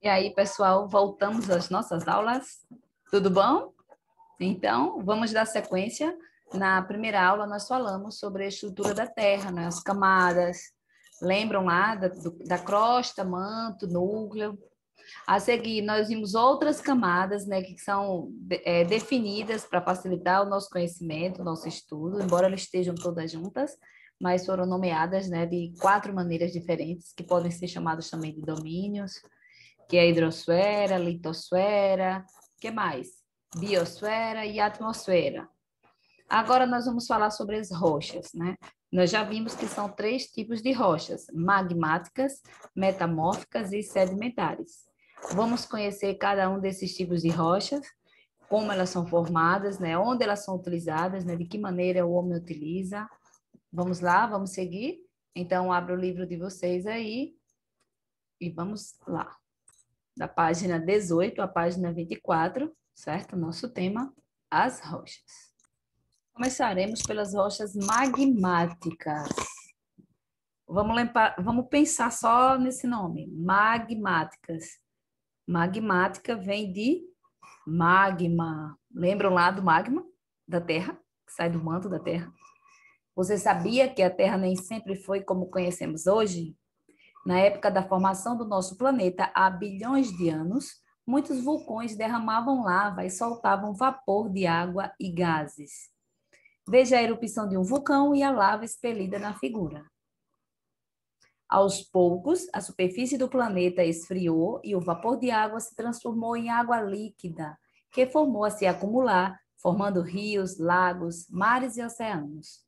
aí, pessoal, voltamos às nossas aulas. Tudo bom? Então, vamos dar sequência. Na primeira aula, nós falamos sobre a estrutura da Terra, né? As camadas. Lembram lá da crosta, manto, núcleo? A seguir, nós vimos outras camadas, né, que são definidas para facilitar o nosso conhecimento, o nosso estudo, embora elas estejam todas juntas, mas foram nomeadas, né, de 4 maneiras diferentes, que podem ser chamadas também de domínios, que é a hidrosfera, litosfera, que mais? Biosfera e atmosfera. Agora nós vamos falar sobre as rochas, né? Nós já vimos que são 3 tipos de rochas: magmáticas, metamórficas e sedimentares. Vamos conhecer cada um desses tipos de rochas, como elas são formadas, né? Onde elas são utilizadas, né? De que maneira o homem utiliza. Vamos lá, vamos seguir? Então, abra o livro de vocês aí e vamos lá. Da página 18 à página 24, certo? Nosso tema, as rochas. Começaremos pelas rochas magmáticas. Vamos pensar só nesse nome, magmáticas. Magmática vem de magma. Lembram lá do magma da Terra, que sai do manto da Terra? Você sabia que a Terra nem sempre foi como conhecemos hoje? Na época da formação do nosso planeta, há bilhões de anos, muitos vulcões derramavam lava e soltavam vapor de água e gases. Veja a erupção de um vulcão e a lava expelida na figura. Aos poucos, a superfície do planeta esfriou e o vapor de água se transformou em água líquida, que formou a se acumular, formando rios, lagos, mares e oceanos.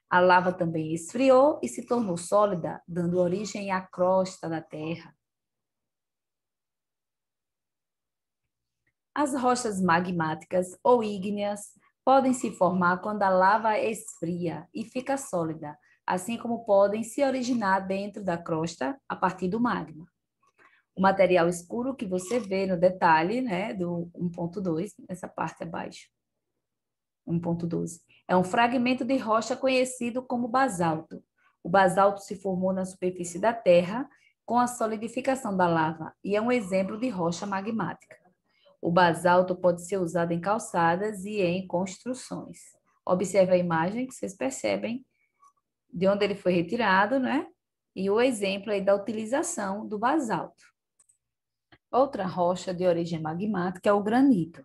A lava também esfriou e se tornou sólida, dando origem à crosta da Terra. As rochas magmáticas ou ígneas podem se formar quando a lava esfria e fica sólida, assim como podem se originar dentro da crosta a partir do magma. O material escuro que você vê no detalhe, né, do 1.2, nessa parte abaixo, 1.12, é um fragmento de rocha conhecido como basalto. O basalto se formou na superfície da Terra com a solidificação da lava e é um exemplo de rocha magmática. O basalto pode ser usado em calçadas e em construções. Observe a imagem que vocês percebem de onde ele foi retirado, né? E o exemplo aí da utilização do basalto. Outra rocha de origem magmática é o granito.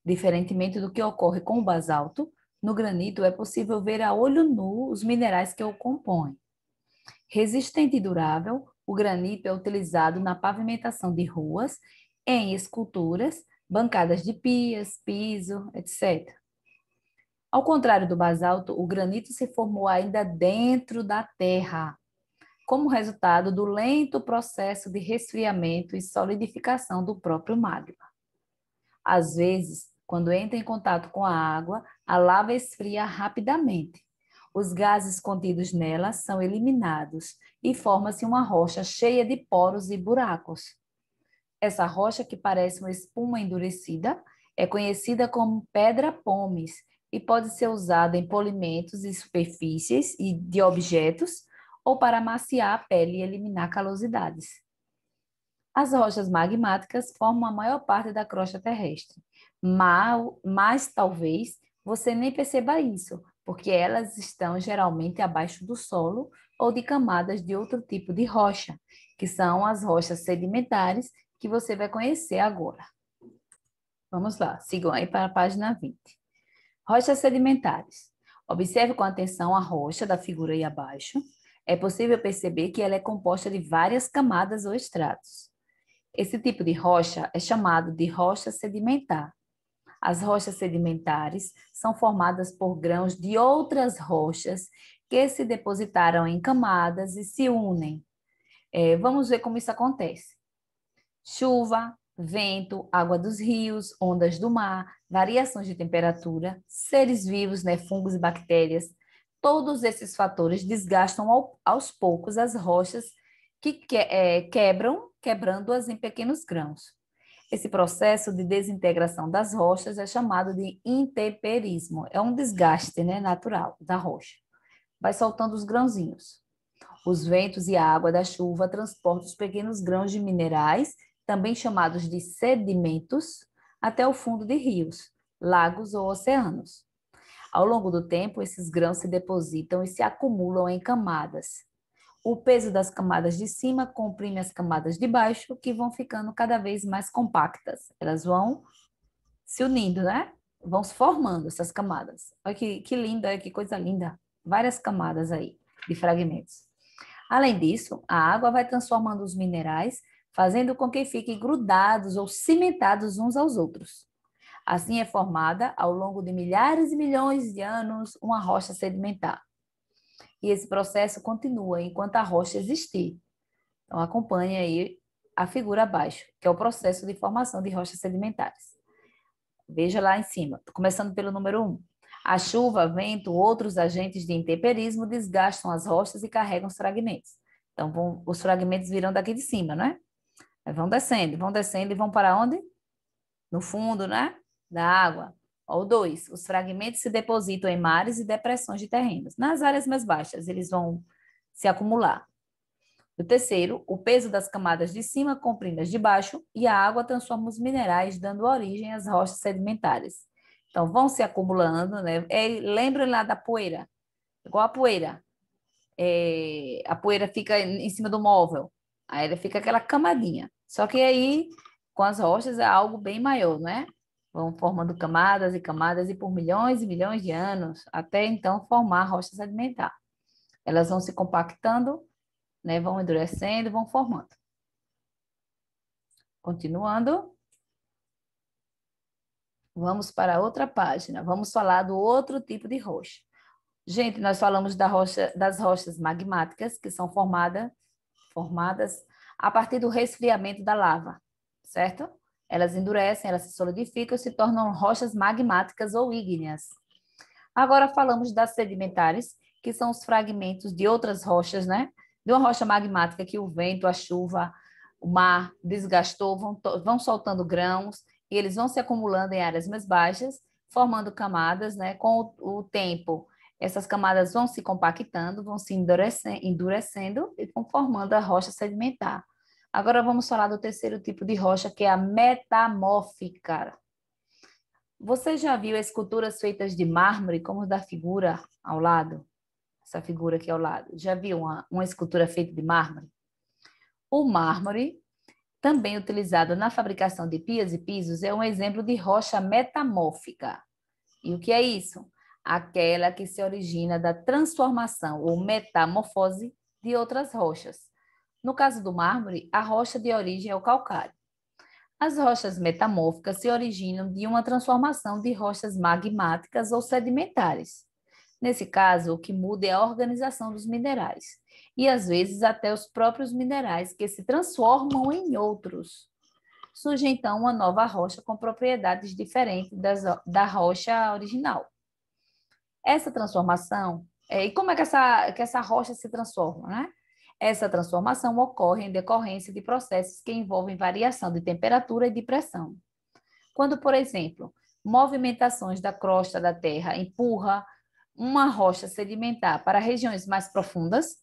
Diferentemente do que ocorre com o basalto, no granito é possível ver a olho nu os minerais que o compõem. Resistente e durável, o granito é utilizado na pavimentação de ruas, em esculturas, bancadas de pias, piso, etc. Ao contrário do basalto, o granito se formou ainda dentro da terra, como resultado do lento processo de resfriamento e solidificação do próprio magma. Às vezes, quando entra em contato com a água, a lava esfria rapidamente. Os gases contidos nela são eliminados e forma-se uma rocha cheia de poros e buracos. Essa rocha, que parece uma espuma endurecida, é conhecida como pedra-pomes e pode ser usada em polimentos e superfícies e de objetos ou para amaciar a pele e eliminar calosidades. As rochas magmáticas formam a maior parte da crosta terrestre, mas talvez você nem perceba isso, porque elas estão geralmente abaixo do solo ou de camadas de outro tipo de rocha, que são as rochas sedimentares, que você vai conhecer agora. Vamos lá, sigam aí para a página 20. Rochas sedimentares. Observe com atenção a rocha da figura aí abaixo. É possível perceber que ela é composta de várias camadas ou estratos. Esse tipo de rocha é chamado de rocha sedimentar. As rochas sedimentares são formadas por grãos de outras rochas que se depositaram em camadas e se unem. Vamos ver como isso acontece. Chuva, vento, água dos rios, ondas do mar, variações de temperatura, seres vivos, né, fungos e bactérias, todos esses fatores desgastam aos poucos as rochas que quebrando-as em pequenos grãos. Esse processo de desintegração das rochas é chamado de intemperismo. É um desgaste, né, natural da rocha. Vai soltando os grãozinhos. Os ventos e a água da chuva transportam os pequenos grãos de minerais também chamados de sedimentos, até o fundo de rios, lagos ou oceanos. Ao longo do tempo, esses grãos se depositam e se acumulam em camadas. O peso das camadas de cima comprime as camadas de baixo, que vão ficando cada vez mais compactas. Elas vão se unindo, né? Vão se formando essas camadas. Olha que linda, que coisa linda. Várias camadas aí de fragmentos. Além disso, a água vai transformando os minerais, fazendo com que fiquem grudados ou cimentados uns aos outros. Assim é formada, ao longo de milhares e milhões de anos, uma rocha sedimentar. E esse processo continua enquanto a rocha existir. Então, acompanhe aí a figura abaixo, que é o processo de formação de rochas sedimentares. Veja lá em cima, começando pelo número 1. A chuva, vento, outros agentes de intemperismo desgastam as rochas e carregam os fragmentos. Então, os fragmentos virão daqui de cima, né? Vão descendo e vão para onde? No fundo, né? Da água. Ou 2, os fragmentos se depositam em mares e depressões de terrenos. Nas áreas mais baixas, eles vão se acumular. O terceiro, o peso das camadas de cima comprime as de baixo e a água transforma os minerais, dando origem às rochas sedimentares. Então, vão se acumulando, né? Lembrem lá da poeira, igual a poeira. A poeira fica em cima do móvel, aí ela fica aquela camadinha. Só que aí, com as rochas, é algo bem maior, né? Vão formando camadas e camadas e por milhões e milhões de anos, até então formar a rocha sedimentar. Elas vão se compactando, né? Vão endurecendo, vão formando. Continuando, vamos para outra página. Vamos falar do outro tipo de rocha. Gente, nós falamos das rochas magmáticas, que são formadas a partir do resfriamento da lava, certo? Elas endurecem, elas se solidificam e se tornam rochas magmáticas ou ígneas. Agora falamos das sedimentares, que são os fragmentos de outras rochas, né? De uma rocha magmática que o vento, a chuva, o mar desgastou, vão soltando grãos e eles vão se acumulando em áreas mais baixas, formando camadas, né? Com o tempo, essas camadas vão se compactando, vão se endurecendo e vão formando a rocha sedimentar. Agora vamos falar do terceiro tipo de rocha, que é a metamórfica. Você já viu esculturas feitas de mármore, como da figura ao lado? Essa figura aqui ao lado. Já viu uma escultura feita de mármore? O mármore, também utilizado na fabricação de pias e pisos, é um exemplo de rocha metamórfica. E o que é isso? Aquela que se origina da transformação ou metamorfose de outras rochas. No caso do mármore, a rocha de origem é o calcário. As rochas metamórficas se originam de uma transformação de rochas magmáticas ou sedimentares. Nesse caso, o que muda é a organização dos minerais, e às vezes até os próprios minerais que se transformam em outros. Surge então uma nova rocha com propriedades diferentes da rocha original. Essa transformação, e como é que essa rocha se transforma, né? Essa transformação ocorre em decorrência de processos que envolvem variação de temperatura e de pressão. Quando, por exemplo, movimentações da crosta da Terra empurra uma rocha sedimentar para regiões mais profundas,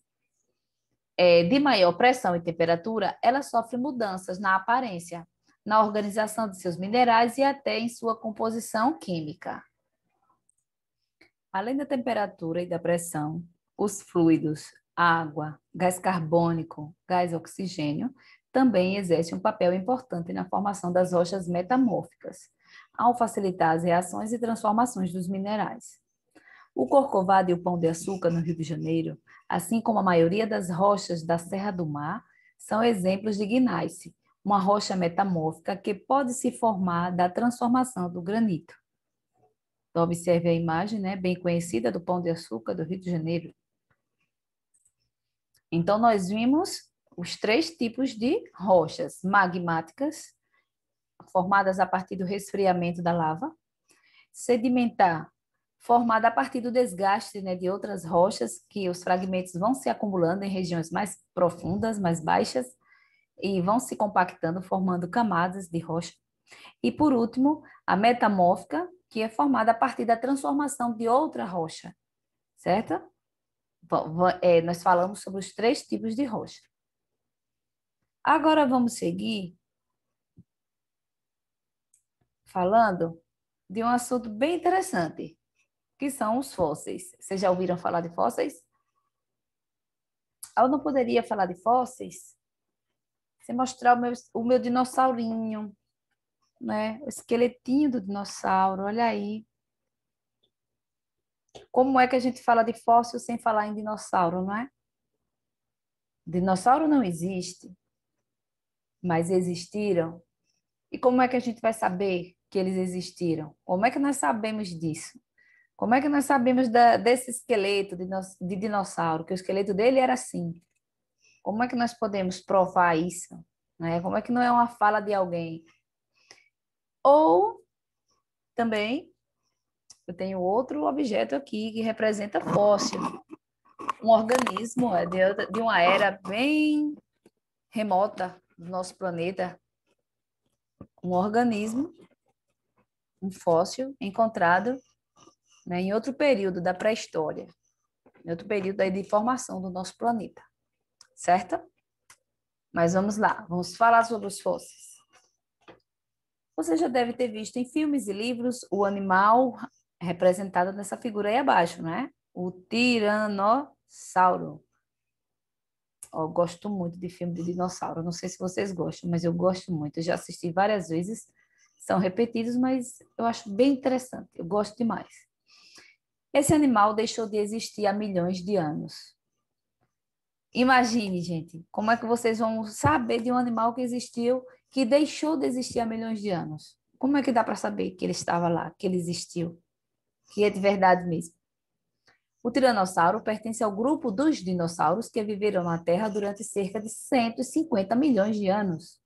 de maior pressão e temperatura, ela sofre mudanças na aparência, na organização de seus minerais e até em sua composição química. Além da temperatura e da pressão, os fluidos, água, gás carbônico, gás oxigênio, também exercem um papel importante na formação das rochas metamórficas, ao facilitar as reações e transformações dos minerais. O Corcovado e o Pão de Açúcar, no Rio de Janeiro, assim como a maioria das rochas da Serra do Mar, são exemplos de gneiss, uma rocha metamórfica que pode se formar da transformação do granito. Então, observe a imagem, né, bem conhecida do Pão de Açúcar do Rio de Janeiro. Então, nós vimos os 3 tipos de rochas magmáticas, formadas a partir do resfriamento da lava, sedimentar, formada a partir do desgaste, né, de outras rochas, que os fragmentos vão se acumulando em regiões mais profundas, mais baixas, e vão se compactando, formando camadas de rocha. E, por último, a metamórfica, que é formada a partir da transformação de outra rocha, certo? Nós falamos sobre os 3 tipos de rocha. Agora vamos seguir falando de um assunto bem interessante, que são os fósseis. Vocês já ouviram falar de fósseis? Eu não poderia falar de fósseis sem mostrar o meu dinossaurinho, né? O esqueletinho do dinossauro, olha aí. Como é que a gente fala de fóssil sem falar em dinossauro, não é? Dinossauro não existe, mas existiram. E como é que a gente vai saber que eles existiram? Como é que nós sabemos disso? Como é que nós sabemos desse esqueleto de dinossauro, que o esqueleto dele era assim? Como é que nós podemos provar isso? Né? Como é que não é uma fala de alguém? Ou também, eu tenho outro objeto aqui que representa fóssil, um organismo de uma era bem remota do nosso planeta, um organismo, um fóssil encontrado, né, em outro período da pré-história, em outro período aí de formação do nosso planeta, certo? Mas vamos lá, vamos falar sobre os fósseis. Você já deve ter visto em filmes e livros o animal representado nessa figura aí abaixo, né? O tiranossauro. Eu gosto muito de filme de dinossauro. Não sei se vocês gostam, mas eu gosto muito. Eu já assisti várias vezes. São repetidos, mas eu acho bem interessante. Eu gosto demais. Esse animal deixou de existir há milhões de anos. Imagine, gente, como é que vocês vão saber de um animal que existiu, que deixou de existir há milhões de anos? Como é que dá para saber que ele estava lá, que ele existiu, que é de verdade mesmo? O tiranossauro pertence ao grupo dos dinossauros que viveram na Terra durante cerca de 150 milhões de anos.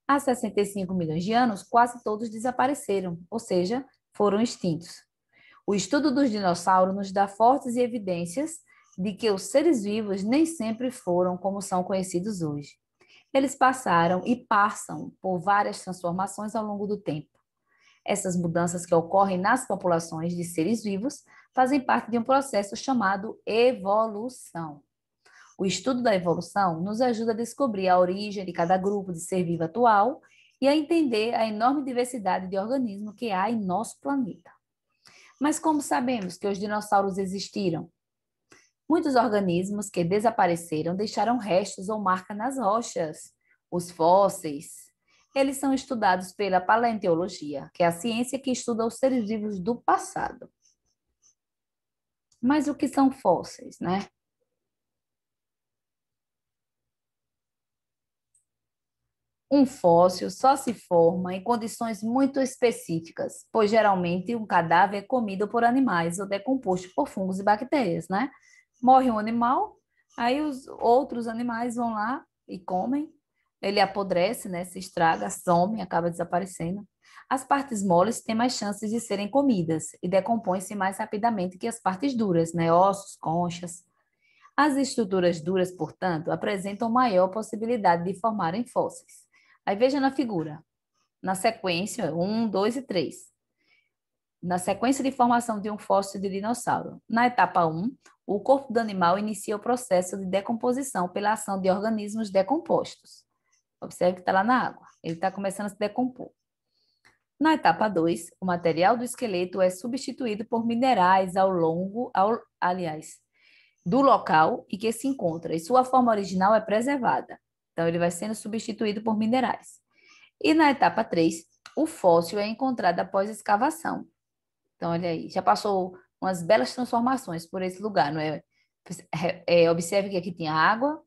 Há 65 milhões de anos, quase todos desapareceram, ou seja, foram extintos. O estudo dos dinossauros nos dá fortes evidências de que os seres vivos nem sempre foram como são conhecidos hoje. Eles passaram e passam por várias transformações ao longo do tempo. Essas mudanças que ocorrem nas populações de seres vivos fazem parte de um processo chamado evolução. O estudo da evolução nos ajuda a descobrir a origem de cada grupo de ser vivo atual e a entender a enorme diversidade de organismos que há em nosso planeta. Mas como sabemos que os dinossauros existiram? Muitos organismos que desapareceram deixaram restos ou marcas nas rochas. Os fósseis, eles são estudados pela paleontologia, que é a ciência que estuda os seres vivos do passado. Mas o que são fósseis, né? Um fóssil só se forma em condições muito específicas, pois geralmente um cadáver é comido por animais ou decomposto por fungos e bactérias, né? Morre um animal, aí os outros animais vão lá e comem, ele apodrece, né? Se estraga, some, acaba desaparecendo. As partes moles têm mais chances de serem comidas e decompõem-se mais rapidamente que as partes duras, né? Ossos, conchas. As estruturas duras, portanto, apresentam maior possibilidade de formarem fósseis. Aí veja na figura, na sequência, 1, 2 e 3. Na sequência de formação de um fóssil de dinossauro. Na etapa 1, o corpo do animal inicia o processo de decomposição pela ação de organismos decompostos. Observe que está lá na água. Ele está começando a se decompor. Na etapa 2, o material do esqueleto é substituído por minerais aliás, do local em que se encontra, e sua forma original é preservada. Então, ele vai sendo substituído por minerais. E na etapa 3, o fóssil é encontrado após escavação. Então, olha aí, já passou umas belas transformações por esse lugar, não é? Observe que aqui tinha água,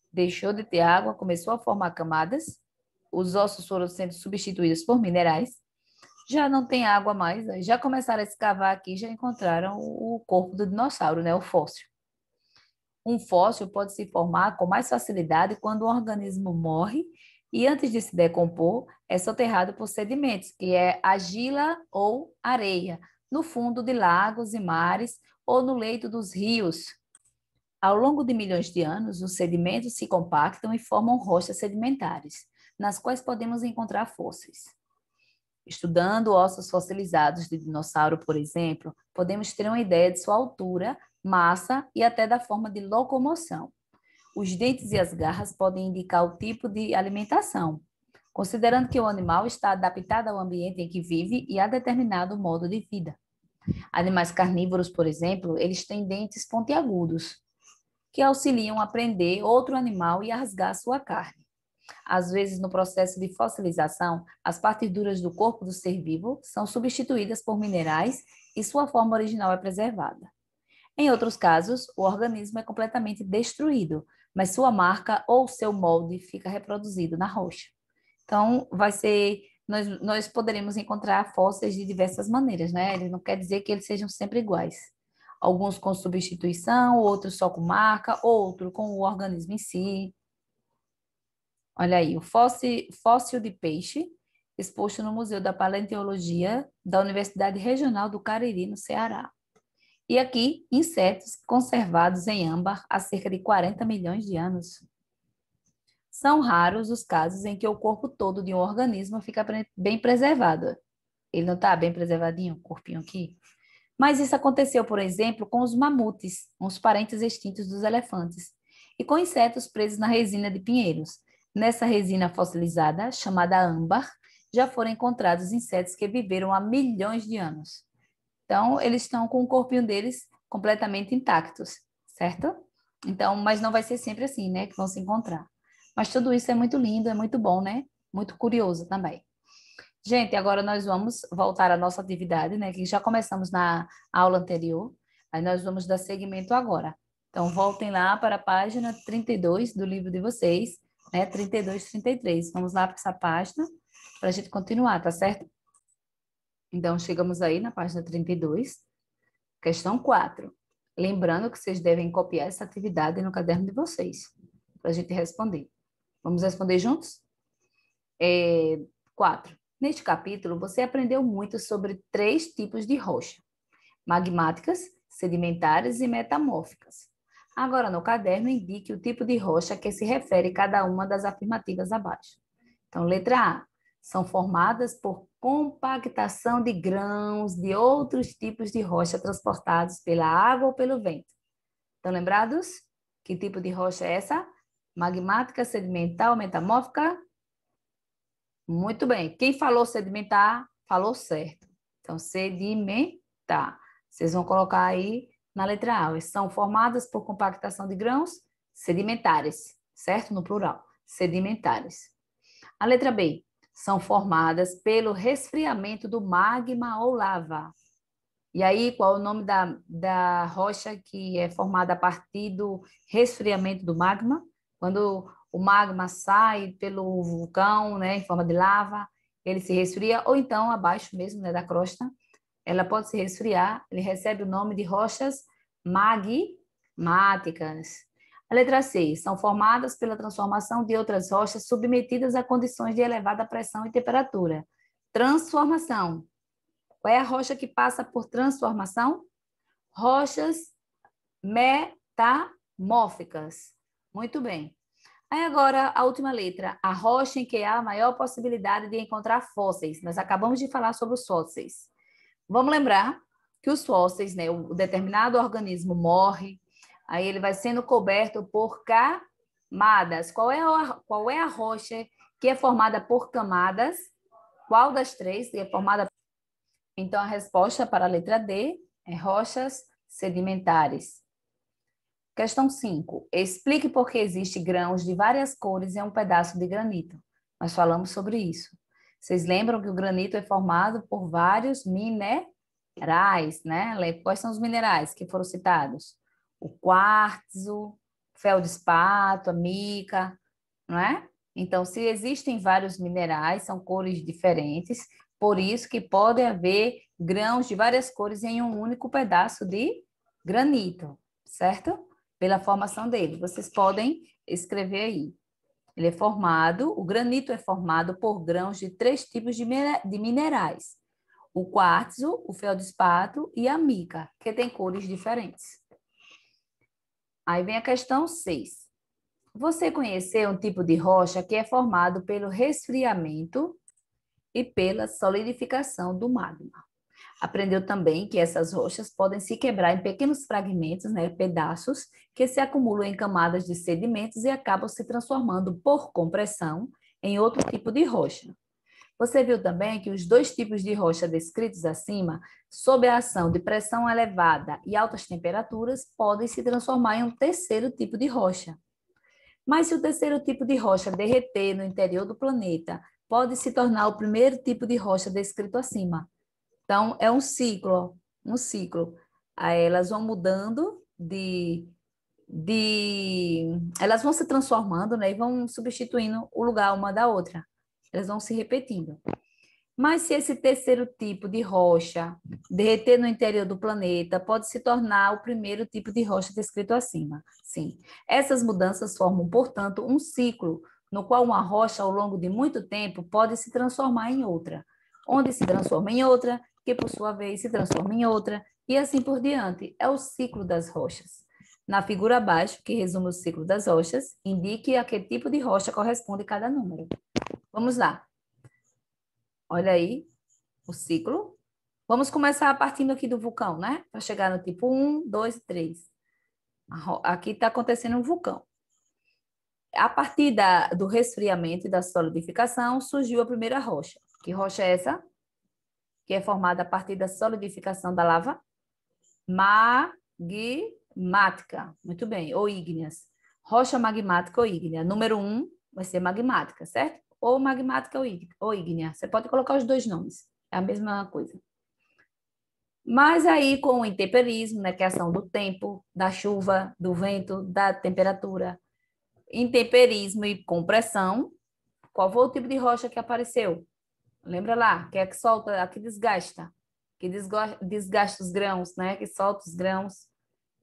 deixou de ter água, começou a formar camadas, os ossos foram sendo substituídos por minerais, já não tem água mais, já começaram a escavar aqui, já encontraram o corpo do dinossauro, né? O fóssil. Um fóssil pode se formar com mais facilidade quando o organismo morre e, antes de se decompor, é soterrado por sedimentos, que é argila ou areia, no fundo de lagos e mares ou no leito dos rios. Ao longo de milhões de anos, os sedimentos se compactam e formam rochas sedimentares, nas quais podemos encontrar fósseis. Estudando ossos fossilizados de dinossauro, por exemplo, podemos ter uma ideia de sua altura, massa e até da forma de locomoção. Os dentes e as garras podem indicar o tipo de alimentação. considerando que o animal está adaptado ao ambiente em que vive e a determinado modo de vida. Animais carnívoros, por exemplo, eles têm dentes pontiagudos, que auxiliam a prender outro animal e a rasgar sua carne. Às vezes, no processo de fossilização, as partes duras do corpo do ser vivo são substituídas por minerais e sua forma original é preservada. Em outros casos, o organismo é completamente destruído, mas sua marca ou seu molde fica reproduzido na rocha. Então, nós poderemos encontrar fósseis de diversas maneiras, né? Ele não quer dizer que eles sejam sempre iguais. Alguns com substituição, outros só com marca, outro com o organismo em si. Olha aí, o fóssil de peixe, exposto no Museu da Paleontologia da Universidade Regional do Cariri, no Ceará. E aqui, insetos conservados em âmbar há cerca de 40 milhões de anos. São raros os casos em que o corpo todo de um organismo fica bem preservado. Ele não está bem preservadinho, o corpinho aqui? Mas isso aconteceu, por exemplo, com os mamutes, uns parentes extintos dos elefantes, e com insetos presos na resina de pinheiros. Nessa resina fossilizada, chamada âmbar, já foram encontrados insetos que viveram há milhões de anos. Então, eles estão com o corpinho deles completamente intactos, certo? Então, mas não vai ser sempre assim, né, que vão se encontrar. Mas tudo isso é muito lindo, é muito bom, né? Muito curioso também. Gente, agora nós vamos voltar à nossa atividade, né, que já começamos na aula anterior. Aí nós vamos dar seguimento agora. Então, voltem lá para a página 32 do livro de vocês, né, 32, 33. Vamos lá para essa página para a gente continuar, tá certo? Então, chegamos aí na página 32, questão 4. Lembrando que vocês devem copiar essa atividade no caderno de vocês, para a gente responder. Vamos responder juntos? 4. Neste capítulo, você aprendeu muito sobre 3 tipos de rocha: magmáticas, sedimentares e metamórficas. Agora, no caderno, indique o tipo de rocha a que se refere cada uma das afirmativas abaixo. Então, letra A. São formadas por compactação de grãos de outros tipos de rocha transportados pela água ou pelo vento. Estão lembrados? Que tipo de rocha é essa? Magmática, sedimentar ou metamórfica? Muito bem. Quem falou sedimentar, falou certo. Então, sedimentar. Vocês vão colocar aí na letra A. São formadas por compactação de grãos sedimentares, certo? No plural. Sedimentares. A letra B. São formadas pelo resfriamento do magma ou lava. E aí, qual é o nome da rocha que é formada a partir do resfriamento do magma? Quando o magma sai pelo vulcão, né, em forma de lava, ele se resfria, ou então abaixo mesmo, né, da crosta, ela pode se resfriar, ele recebe o nome de rochas magmáticas. A letra C, são formadas pela transformação de outras rochas submetidas a condições de elevada pressão e temperatura. Transformação. Qual é a rocha que passa por transformação? Rochas metamórficas. Muito bem. Aí agora a última letra, a rocha em que há a maior possibilidade de encontrar fósseis. Nós acabamos de falar sobre os fósseis. Vamos lembrar que os fósseis, né, o determinado organismo morre, aí ele vai sendo coberto por camadas. Qual é a rocha que é formada por camadas? Qual das 3 que é formada? Então, a resposta para a letra D é rochas sedimentares. Questão 5. Explique por que existem grãos de várias cores em um pedaço de granito. Nós falamos sobre isso. Vocês lembram que o granito é formado por vários minerais, né? Quais são os minerais que foram citados? O quartzo, o feldespato, a mica, não é? Então, se existem vários minerais, são cores diferentes, por isso que pode haver grãos de várias cores em um único pedaço de granito, certo? Pela formação dele. Vocês podem escrever aí. Ele é formado, o granito é formado por grãos de 3 tipos de minerais: o quartzo, o feldespato e a mica, que tem cores diferentes. Aí vem a questão 6. Você conheceu um tipo de rocha que é formado pelo resfriamento e pela solidificação do magma. Aprendeu também que essas rochas podem se quebrar em pequenos fragmentos, né, pedaços, que se acumulam em camadas de sedimentos e acabam se transformando por compressão em outro tipo de rocha. Você viu também que os dois tipos de rocha descritos acima, sob a ação de pressão elevada e altas temperaturas, podem se transformar em um terceiro tipo de rocha. Mas se o terceiro tipo de rocha derreter no interior do planeta, pode se tornar o primeiro tipo de rocha descrito acima. Então, é um ciclo, ó, um ciclo. Aí elas vão mudando elas vão se transformando, né, e vão substituindo o lugar uma da outra. Elas vão se repetindo. Mas se esse terceiro tipo de rocha derreter no interior do planeta, pode se tornar o primeiro tipo de rocha descrito acima. Sim. Essas mudanças formam, portanto, um ciclo no qual uma rocha, ao longo de muito tempo, pode se transformar em outra, onde se transforma em outra, que por sua vez se transforma em outra, e assim por diante. É o ciclo das rochas. Na figura abaixo, que resume o ciclo das rochas, indique a que tipo de rocha corresponde cada número. Vamos lá. Olha aí o ciclo. Vamos começar partindo aqui do vulcão, né? Para chegar no tipo 1, 2 e 3. Aqui está acontecendo um vulcão. A partir do resfriamento e da solidificação, surgiu a primeira rocha. Que rocha é essa? Que é formada a partir da solidificação da lava? Magmática. Muito bem, ou ígneas. Rocha magmática ou ígnea. Número 1 vai ser magmática, certo? Ou magmática ou ígnea. Você pode colocar os dois nomes. É a mesma coisa. Mas aí, com o intemperismo, né, que é a ação do tempo, da chuva, do vento, da temperatura, intemperismo e compressão, qual foi o tipo de rocha que apareceu? Lembra lá, que é que solta, que desgasta, desgasta os grãos, né, que solta os grãos,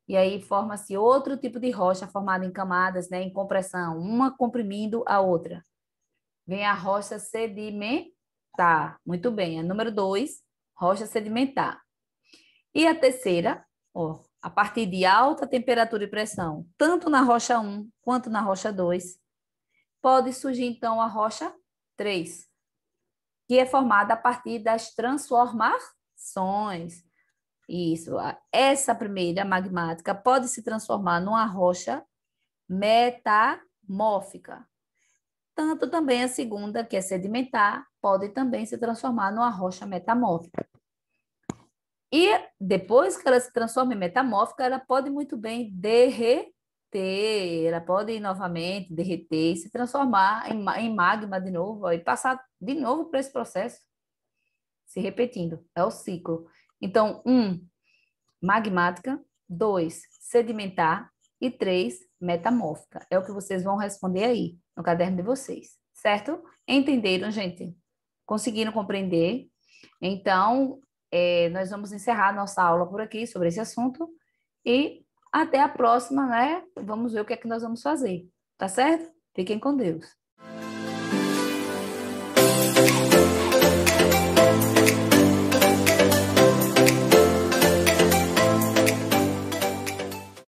e aí forma-se outro tipo de rocha formada em camadas, né, em compressão, uma comprimindo a outra. Vem a rocha sedimentar. Muito bem, a número 2, rocha sedimentar. E a terceira, ó, a partir de alta temperatura e pressão, tanto na rocha 1 quanto na rocha 2, pode surgir então a rocha 3, que é formada a partir das transformações. Isso, essa primeira magmática pode se transformar numa rocha metamórfica. Tanto também a segunda, que é sedimentar, pode também se transformar numa rocha metamórfica. E depois que ela se transforma em metamórfica, ela pode muito bem derreter, ela pode novamente derreter e se transformar em magma de novo, e passar de novo por esse processo, se repetindo, é o ciclo. Então, 1, magmática, 2, sedimentar e 3, metamórfica. É o que vocês vão responder aí no caderno de vocês, certo? Entenderam, gente? Conseguiram compreender? Então, nós vamos encerrar nossa aula por aqui sobre esse assunto e até a próxima, né? Vamos ver o que é que nós vamos fazer, tá certo? Fiquem com Deus.